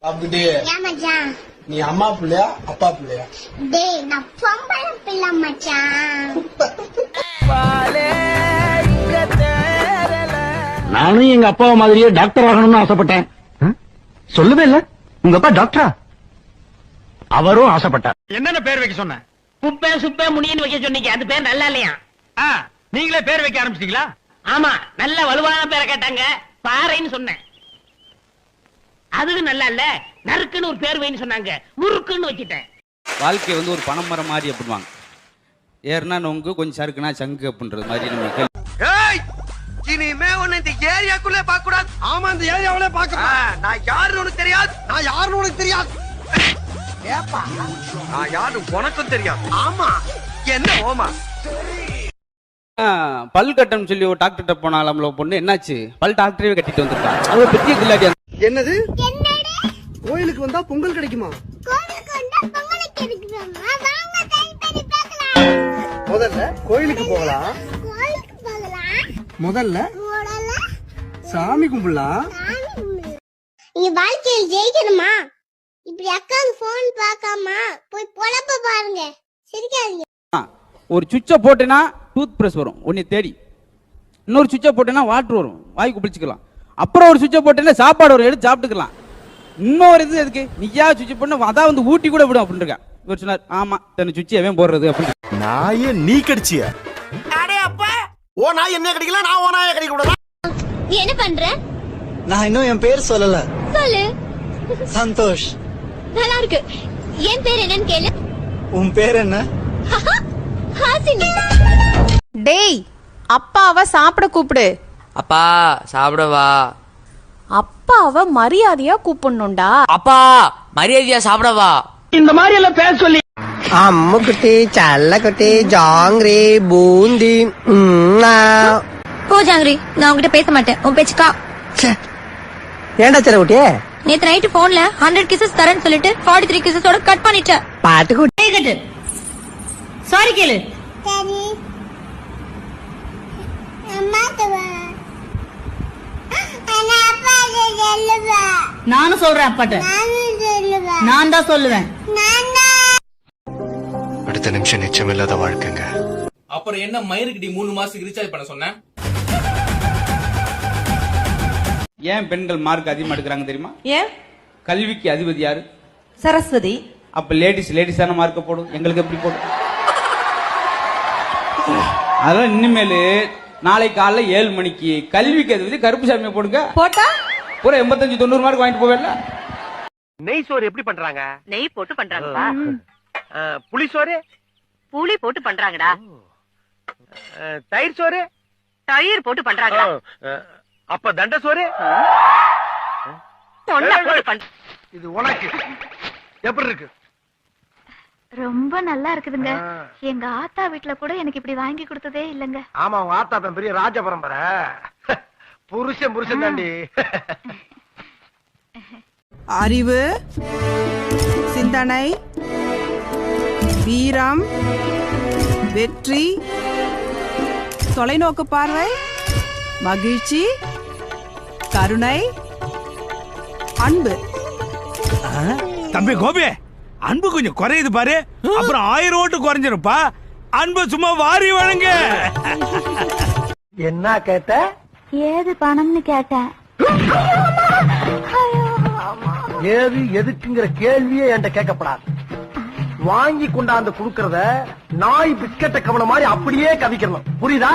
அப்படி நீ அம்மா பிள்ளையா அப்பா பிள்ளையா? டேய் நான் பொம்பளை பிள்ளை மச்சான். நானும் எங்க அப்பா மாதிரியே டாக்டர் ஆகணும்னு ஆசைப்பட்டேன். சொல்லவே இல்ல உங்க அப்பா டாக்டரா? அவரும் ஆசைப்பட்டார். என்னென்ன பேர் வைக்க சொன்ன? குப்பை சுப்பை முடின்னு வைக்க சொன்னீங்க, அது பேர் நல்லா இல்லையா? நீங்களே பேர் வைக்க ஆரம்பிச்சிட்டீங்களா? ஆமா, நல்ல வலுவான பேரை கேட்டாங்க, பாறைன்னு சொன்னேன். அதுக்கு நல்லா இல்ல, நறுக்குன்னு ஒரு பேர் வைன்னு சொன்னாங்க, முறுக்குன்னு வச்சுட்டேன். வாழ்க்கை வந்து ஒரு பணம் மரம் மாதிரி அப்படிவாங்க. ஏறுனா நொங்கு, கொஞ்சம் சறுக்குனா சங்கு அப்படின்றது மாதிரி நம்ம இனிமே உன்னை இந்த ஏரியாக்குள்ளே பார்க்க கூடாது. ஆமா, இந்த ஏரியாவுல பார்க்க நான் யாருன்னு உனக்கு தெரியாது. நான் யாருன்னு உனக்கு தெரியாது. ஏப்பா நான் யாரு உனக்கும் தெரியாது. ஆமா என்ன ஓமா பல் கட்டணும் சொல்லி ஒரு டாக்டர்கிட்ட போனால பொண்ணு என்னாச்சு, பல் டாக்டரே கட்டிட்டு வந்திருக்கான். அவ பெரிய கில்லாடி. என்னது கோயிலுக்கு வந்தா பொங்கல் கிடைக்குமா? முதல்ல கோயிலுக்கு போகலாம், முதல்ல சாமி கும்பிடலாம். நீங்க வாழ்க்கையில் ஜெயிக்கணுமா? இப்படி அக்காவுக்கு போன் பார்க்காம போய் பொழப்ப பாருங்க. சிரிக்காதீங்க. ஒரு சுவிட்சை போட்டேன்னா டூத் பிரஷ் வரும் உன்னை தேடி, இன்னொரு சுவிட்சை போட்டேன்னா வாட்டர் வரும் வாய்க்கு பிடிச்சிக்கலாம், அப்புறம் ஒரு சுவிட்சை போட்டேன்னா சாப்பாடு வரும் எடுத்து சாப்பிட்டுக்கலாம், இன்னொரு இது எதுக்கு நீயா சுவிட்ச் பண்ண அதான் வந்து ஊட்டி கூட விடும் அப்படின்னு இருக்கா. இவர் சொன்னார், ஆமா தன்னை சுவிட்ச் எவன் போடுறது அப்படின்னு. நாயே நீ கடிச்சியா? ஓ நாய் என்ன கிடைக்கல, நான் ஓ நாயை கிடைக்க கூடாதா? நீ என்ன பண்ற? நான் இன்னும் என் பேர் சொல்லல. சொல்லு. சந்தோஷ். நல்லா இருக்கு. என் பேர் என்னன்னு கேளு. உன் பேர் என்ன? ஹாசினி. டேய் அப்பாவை சாப்பிட கூப்பிடு. அப்பா சாப்பிடவா? அப்பாவை மரியாதையா கூப்பிடணும்டா. அப்பா மரியாதையா சாப்பிடவா? இந்த மாதிரி எல்லாம் பேச சொல்லி அம்முக்குட்டி சல்லக்குட்டி ஜாங்கிரி பூந்தி. போ ஜாங்கிரி, நான் உன்கிட்ட பேச மாட்டேன். உன் பேச்சுக்கா. ஏண்டா செல்லக்குட்டி நேத்து நைட்டு போன்ல 100 கிசஸ் தரேன்னு சொல்லிட்டு 43 கிசஸோட கட் பண்ணிட்ட. பாட்டுக்குட்டி சாரி கேளு. நானும் சொல்றேன் அப்பாட்ட. நான் தான் சொல்லுவேன். அடுத்த நிமிஷம் நிச்சயம் இல்லாத வாழ்க்கைங்க. அப்புறம் என்ன மயிருக்குடி 3 மாசத்துக்கு ரீசார்ஜ் பண்ண சொன்னேன்? ஏன் பெண்கள் மார்க் அதிகமா எடுக்கிறாங்க தெரியுமா? ஏன்? கல்விக்கு அதிபதி யாரு? சரஸ்வதி. அப்ப லேடிஸ் தானே மார்க்க போடும், எங்களுக்கு எப்படி போடும்? அதெல்லாம் இனிமேலு நாளை காலைல 7 மணிக்கு கல்விக்கு அதிபதி கருப்புசாமியை போடுங்க. போட்டா பூரா 85-90 மார்க் வாங்கிட்டு போவேல. நெய் சோறு எப்படி பண்றாங்க? நெய் போட்டு பண்றாங்கப்பா. புளி சோறு புளி போட்டு பண்றாங்கடா. தயிர் சோறு தயிர் போட்டு பண்றாங்கடா. அப்ப தண்ட சோறு பொண்ணை போட்டு பண்ற. இது உனக்கு எப்படி இருக்கு? ரொம்ப நல்லா இருக்குதுங்க. எங்க ஆத்தா வீட்ல கூட எனக்கு இப்படி வாங்கி கொடுத்ததே இல்லங்க. ஆமா, உங்க ஆத்தா பெரிய ராஜ பரம்பரை. புருஷன் தாண்டி. அறிவு, சிந்தனை, வீரம், வெற்றி, தொலைநோக்கு பார்வை, மகிழ்ச்சி, கருணை, அன்பு. தம்பி கோபி, அன்பு கொஞ்சம் குறையுது பாரு, அப்புறம் 1000 ஓட்டு குறைஞ்சிருப்பா. அன்பு சும்மா வாரி வழங்க. என்ன கேட்ட? ஏது பணம்னு கேட்டேன். ஏது எதுக்குங்கிற கேள்வியே என்கிட்ட கேட்கப்படாது. வாங்கி கொண்டாந்து குடுக்கறத நாய் பிஸ்கட்ட கவனம் மாதிரி அப்படியே கவிக்கணும். புரியுதா?